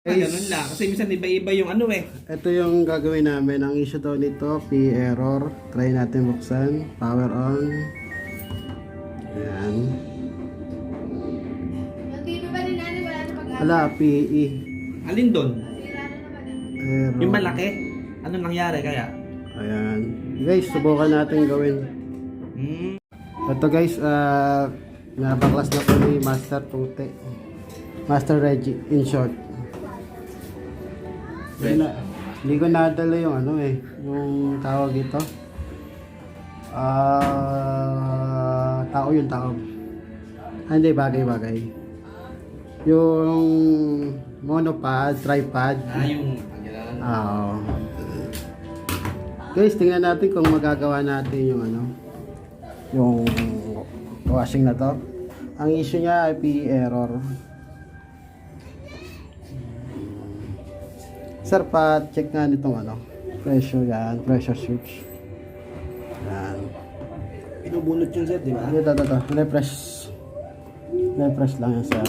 Ganun lang. Kasi minsan iba-iba yung ano eh. Ito yung gagawin namin. Ang issue daw nito, P error. Try natin buksan. Power on. Ayan. Yung TV ba ni Nani wala na pag-asa? Wala, PE. Alin doon? Sira na naman. Error. Yung malaki? Ano nangyari kaya? Ayan. Guys, subukan natin gawin. Hmm. Ito guys, nabaklas na po ni Master Tute. Master Reggie, in short. Hindi ko nadala yung ano eh, yung tawag ito. Tao yung tao. Hindi, bagay. Yung monopod, tripod. Yung Guys, tingnan natin kung magagawa natin yung ano, yung washing na to. Ang issue niya ay PE error. Sir, pa-check nga nitong ano, pressure yan, pressure switch. Yan. Pinubunot yung set, di ba? Ito. Refresh lang yan, sir.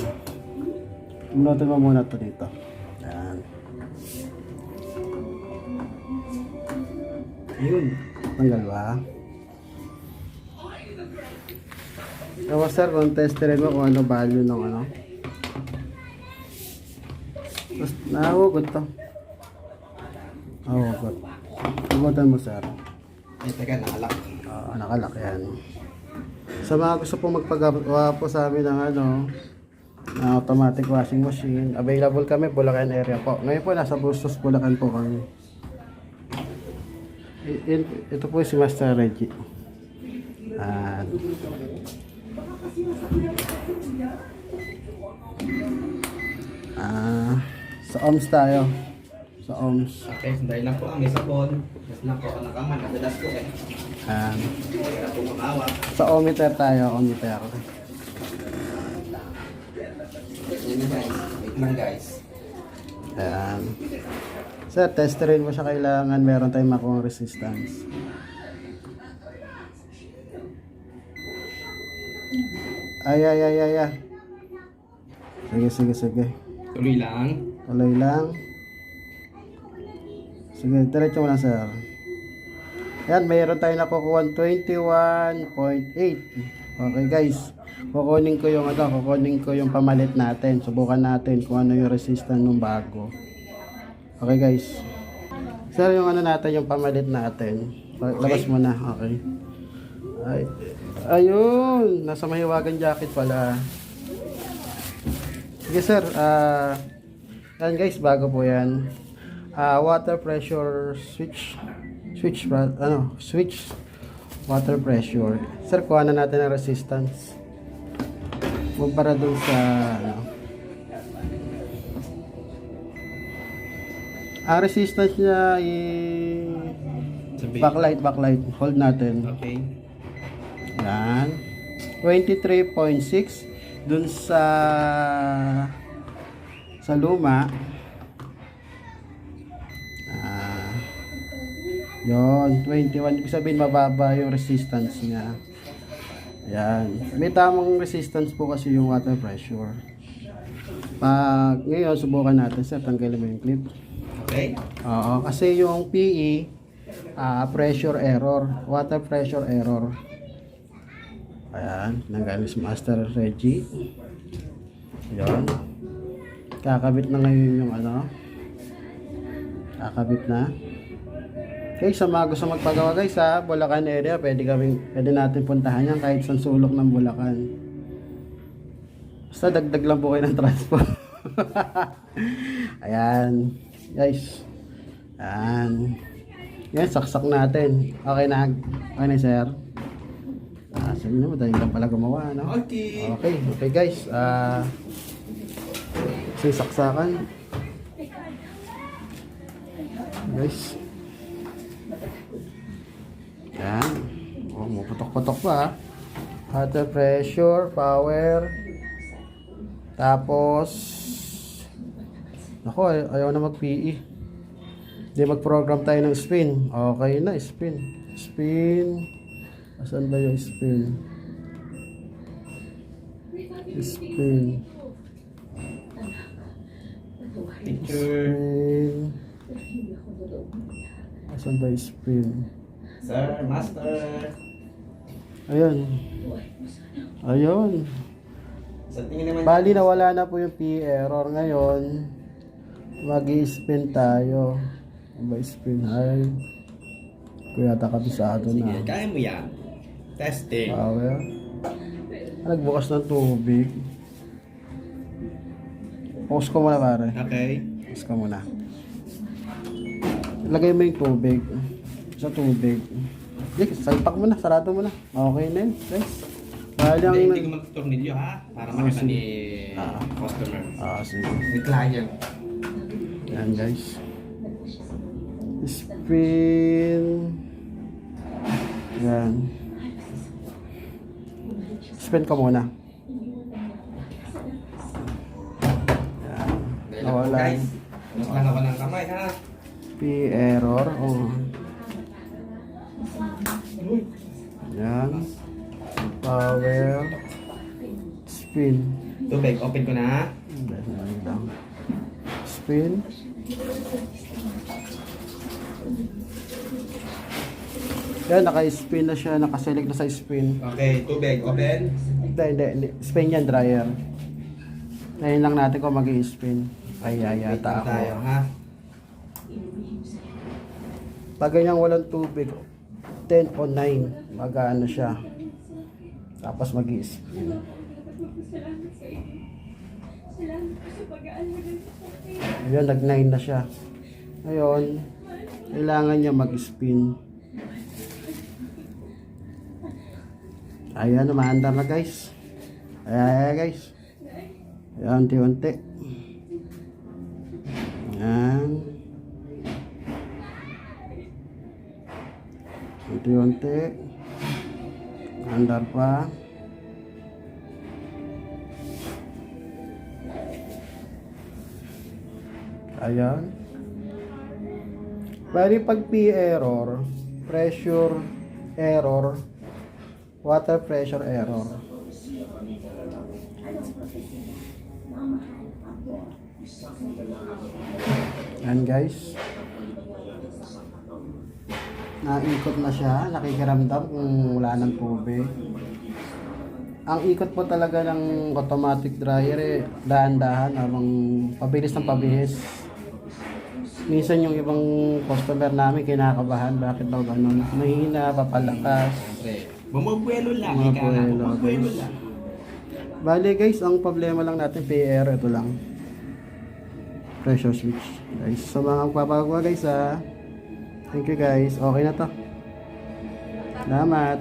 Minutin mo muna ito dito. Yan. Ayun. Tanggal ba? Ewan sir, kung testerin mo kung ano value ng ano. Tapos, nahugot to. Nahugot. Hugutan mo sir. Ay, teka, nakalak. Nakalak yan. Sa mga gusto pong magpagawa po sa amin ng ano, na automatic washing machine, available kami, Bulacan area po. Ngayon po, nasa Bustos, Bulacan po kami. Ito po si Master Reggie. At sa OMS tayo. Sa OMS. Okay, sandali lang po ang may sabon. Mas lang po ang nakaman. Nadalas po eh. Kaya po makawa. Sa ohmmeter tayo, ohmmeter. Yan na guys. Wait lang guys. Ayan. Sir, testerin mo siya, kailangan meron tayong makuha resistance. Ay. Sige. Tuloy lang. Tuloy lang. Sige, diretso mo lang, sir. Ayan, mayroon tayo nakukuha 21.8. Okay, guys. Kukunin ko yung pamalit natin. Subukan natin kung ano yung resistance ng bago. Okay, guys. Sir, yung ano natin, yung pamalit natin. Labas mo na. Okay. Ayun, nasa mahiwagang jacket pala. Sige, sir. Yan, guys, bago po yan. Water pressure switch water pressure. Sir, kuha na natin ang resistance kumpara dun sa ano. Ang resistance niya backlight, hold natin. Okay. Yan, 23.6 dun sa luma. Yon, 21. Ibig sabihin mababa yung resistance niya. Ayan. May tamang resistance po kasi yung water pressure. Ngayon, subukan natin. Sir, tanggalin mo yung clip. Okay. Oo, kasi yung PE, pressure error. Water pressure error. Ayan. Tanggalin si Master Reggie. Yon. Kakabit na ngayon yung ano. Kakabit na. Okay, sa mga gusto magpagawa guys sa Bulacan area, pwede natin puntahan yan kahit sa sulok ng Bulacan. Basta dagdag lang po kayo ng transport. Ayan, guys. Ayan. Yan, saksak natin. Okay na sir. Sabi naman, dahil lang pala gumawa, no? Okay guys. Saksakan. Guys. Yan. Putok-putok pa. Water pressure, power. Tapos ako, ayaw na mag-PE. Hindi mag-program tayo ng spin. Okay na, spin. Asan ba yung spin? Spin. Picture. Spin. Asan ba yung spin? Sir, master. Ayun. Ayun. Sa tingin naman. Bali nawala na po yung P-error ngayon. Mag-i-spin tayo. Ano ba spin? Ay. Kuya yata kabisado Sige, na. kaya mo yan. Testing. Power. Nagbukas ng tubig. Pause ko muna pare. Okay. Pause ko muna. Lagay mo yung tubig. Sa tubig. Salpak mo na. Sarado mo na. Okay na yun. Guys. Bali ang... Hindi ko magtutornilyo ha. Para makita ni customer. sige. Ni client. Yan guys. Spin. Yan. Spin ko muna. Yan. Dahil lang po guys. Mas lang ako ng kamay ha. P-error. Oh. Yan. Power. Spin. Tubig, open ko na. Spin. Yan, naka-spin na siya, nakaselect na sa spin. Okay, tubig, open. Hindi. Spin yan, dryer. Ngayon lang natin kung mag-i-spin. Ay, yata Wait lang tayo ako. ha. Pag ganyan walang tubig, 10 o 9, mag-ano siya. Tapos mag-i-spin. Ayan, nag-9 na siya. Ngayon, kailangan niya mag-spin. Ayan, umaandar na guys. Ayan guys. Ayan, unti-unti. Ayan. Unti-unti. Andar pa. Ayan. Bali pag P-error, pressure error, water pressure error. Yan guys. Naikot na siya, nakikiramdam kung wala ng tubig. Ang ikot po talaga ng automatic dryer dahan-dahan habang pabilis ng pabilis. Minsan yung ibang customer namin kinakabahan, bakit daw ganun? Mahina, papalakas. Bumubuelo lang. Bumubuelo, Bumubuelo guys. lang. Bale guys, ang problema lang natin PR, ito lang. Pressure switch. Guys, sa mga magpapagawa guys ha. Thank you guys. Okay na to. Salamat.